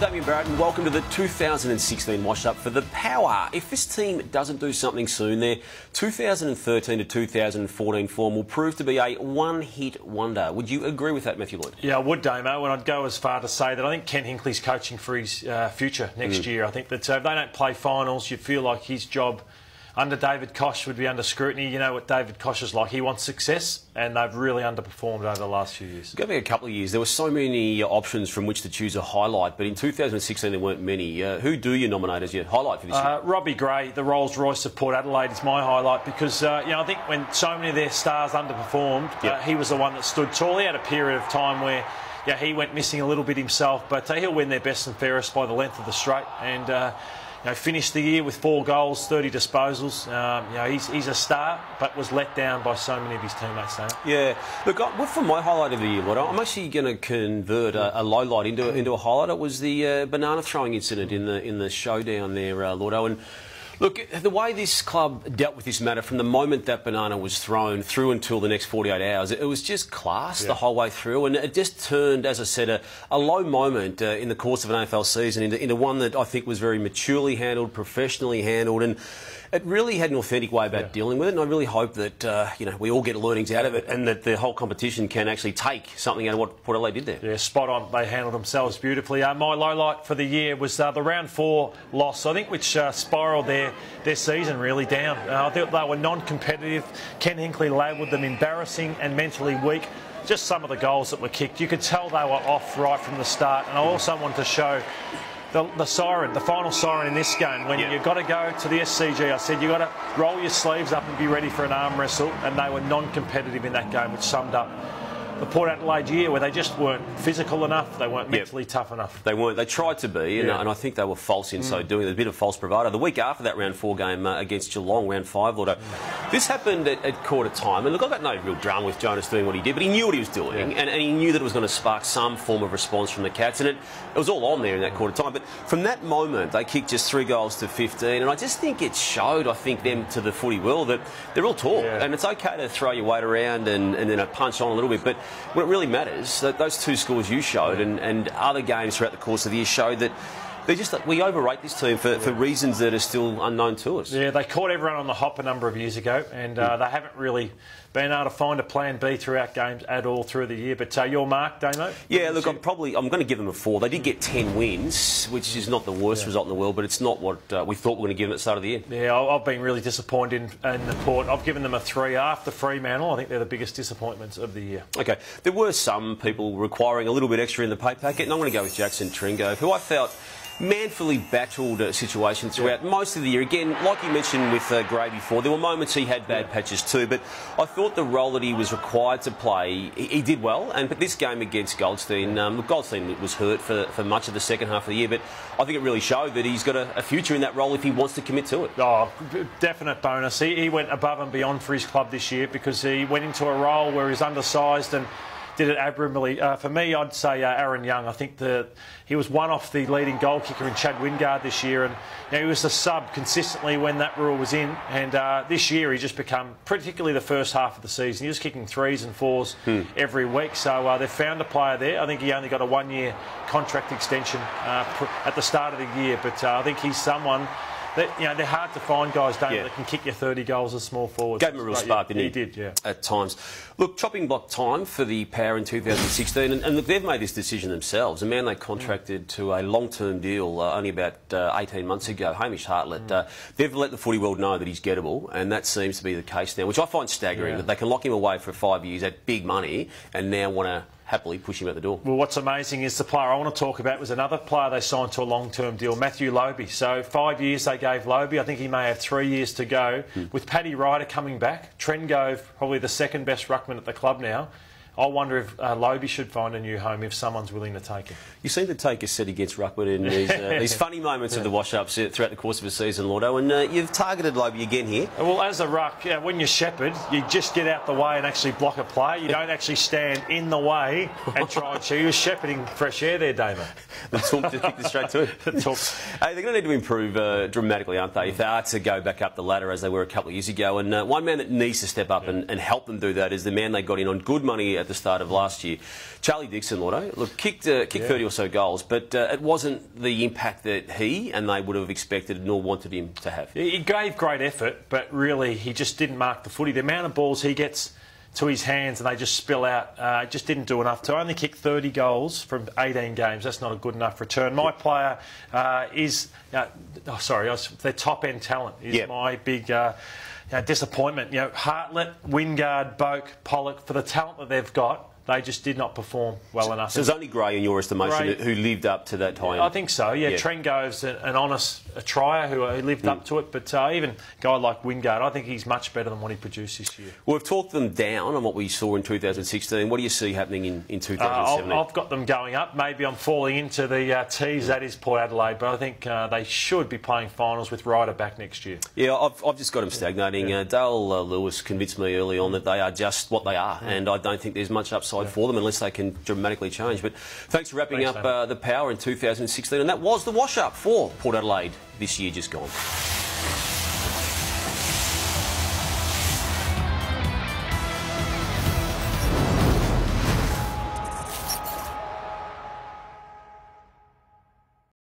I'm Damian Barrett and welcome to the 2016 wash-up for the Power. If this team doesn't do something soon, their 2013 to 2014 form will prove to be a one-hit wonder. Would you agree with that, Matthew Lloyd? Yeah, I would, Damo, and I'd go as far to say that I think Ken Hinckley's coaching for his future next year. I think that if they don't play finals, you feel like his job under David Koch would be under scrutiny. You know what David Koch is like. He wants success, and they've really underperformed over the last few years. Go back a couple of years, there were so many options from which to choose a highlight, but in 2016 there weren't many. Who do you nominate as your highlight for this year? Robbie Gray, the Rolls Royce of Port Adelaide, is my highlight because, I think when so many of their stars underperformed, he was the one that stood tall. He had a period of time where he went missing a little bit himself, but he'll win their best and fairest by the length of the straight. And finished the year with 4 goals, 30 disposals. He's a star, but was let down by so many of his teammates. Yeah. Look, for my highlight of the year, Lord, I'm actually going to convert a low light into a highlight. It was the banana throwing incident in the showdown there, Lordo. And look, the way this club dealt with this matter from the moment that banana was thrown through until the next 48 hours, it was just class the whole way through. And it just turned, as I said, a low moment in the course of an AFL season into one that I think was very maturely handled, professionally handled, and it really had an authentic way about dealing with it. And I really hope that we all get learnings out of it and that the whole competition can actually take something out of what Port Adelaide did there. Yeah, spot on. They handled themselves beautifully. My low light for the year was the round 4 loss, I think, which spiralled their season really down. I think they were non-competitive. Ken Hinckley labelled them embarrassing and mentally weak. Just some of the goals that were kicked, you could tell they were off right from the start. And I also wanted to show the siren, the final siren in this game, when you've got to go to the SCG. I said you've got to roll your sleeves up and be ready for an arm wrestle, and they were non-competitive in that game, which summed up the Port Adelaide year, where they just weren't physical enough, they weren't mentally tough enough. They weren't. They tried to be, and I think they were false in so doing. There's a bit of false bravado. The week after that round 4 game against Geelong, round 5, Lordo, this happened at quarter time, and look, I got no real drama with Jonas doing what he did, but he knew what he was doing, and he knew that it was going to spark some form of response from the Cats, and it was all on there in that quarter time. But from that moment, they kicked just 3 goals to 15, and I just think it showed, them to the footy world that they're all tall, and it's okay to throw your weight around and then punch on a little bit, but when it really matters, those 2 scores you showed and other games throughout the course of the year showed that we overrate this team for reasons that are still unknown to us. Yeah, they caught everyone on the hop a number of years ago, and they haven't really been able to find a plan B throughout games at all through the year. But your mark, Damo? Yeah, look, I'm going to give them a 4. They did get 10 wins, which is not the worst result in the world, but it's not what we thought we were going to give them at the start of the year. Yeah, I've been really disappointed in the Port. I've given them a 3 after Fremantle. I think they're the biggest disappointments of the year. Okay, there were some people requiring a little bit extra in the pay packet, and I'm going to go with Jackson Tringo, who I felt manfully battled a situation throughout most of the year. Again, like you mentioned with Gray before, there were moments he had bad patches too, but I thought the role that he was required to play, he did well. But this game against Goldstein, Goldstein was hurt for much of the second half of the year, but I think it really showed that he's got a future in that role if he wants to commit to it. Oh, definite bonus. He went above and beyond for his club this year because he went into a role where he's undersized and did it admirably. For me, I'd say Aaron Young. I think he was one off the leading goal kicker in Chad Wingard this year, and he was the sub consistently when that rule was in. And this year, he's just become, particularly the first half of the season, he's just kicking 3s and 4s every week. So they've found a player there. I think he only got a 1-year contract extension at the start of the year, but I think he's someone that, they're hard to find guys, that can kick you 30 goals as small forwards. Gave him a real spark, didn't he? He did, yeah. At times. Look, chopping block time for the Power in 2016, and look, they've made this decision themselves. A man they contracted to a long-term deal only about 18 months ago, Hamish Hartlett. They've let the footy world know that he's gettable, and that seems to be the case now, which I find staggering, that they can lock him away for 5 years at big money and now want to happily push him out the door. Well, what's amazing is the player I want to talk about was another player they signed to a long-term deal, Matthew Lobbe. So 5 years they gave Lobbe. I think he may have 3 years to go. With Paddy Ryder coming back, Trengove probably the second best ruckman at the club now. I wonder if Lobbe should find a new home if someone's willing to take him. You seem to take a set against Ruckman in these funny moments of the wash-ups throughout the course of a season, Lordo, and you've targeted Lobbe again here. Well, as a ruck, when you're shepherd, you just get out the way and actually block a play. You don't actually stand in the way and try and shoot. You're shepherding fresh air there, Damo. The talk just kicked it straight to it. Hey, they're going to need to improve dramatically, aren't they, if they are to go back up the ladder as they were a couple of years ago. And one man that needs to step up and help them do that is the man they got in on good money at the start of last year. Charlie Dixon, Lordo, look, kicked 30 or so goals, but it wasn't the impact that he and they would have expected nor wanted him to have. He gave great effort, but really he just didn't mark the footy. The amount of balls he gets to his hands and they just spill out, just didn't do enough. To only kick 30 goals from 18 games, that's not a good enough return. My player is, their top-end talent is my big disappointment. Hartlett, Wingard, Boak, Pollock, for the talent that they've got, they just did not perform well enough. So it's only Gray, in your estimation, who lived up to that time? I think so, yeah. Trengo's an honest trier who lived up to it, but even a guy like Wingard, I think he's much better than what he produced this year. Well, we've talked them down on what we saw in 2016. What do you see happening in 2017? I've got them going up. Maybe I'm falling into the tease that is Port Adelaide, but I think they should be playing finals with Ryder back next year. Yeah, I've just got them stagnating. Dale Lewis convinced me early on that they are just what they are, and I don't think there's much upside for them unless they can dramatically change. But thanks for wrapping up the Power in 2016, and that was the wash-up for Port Adelaide this year just gone.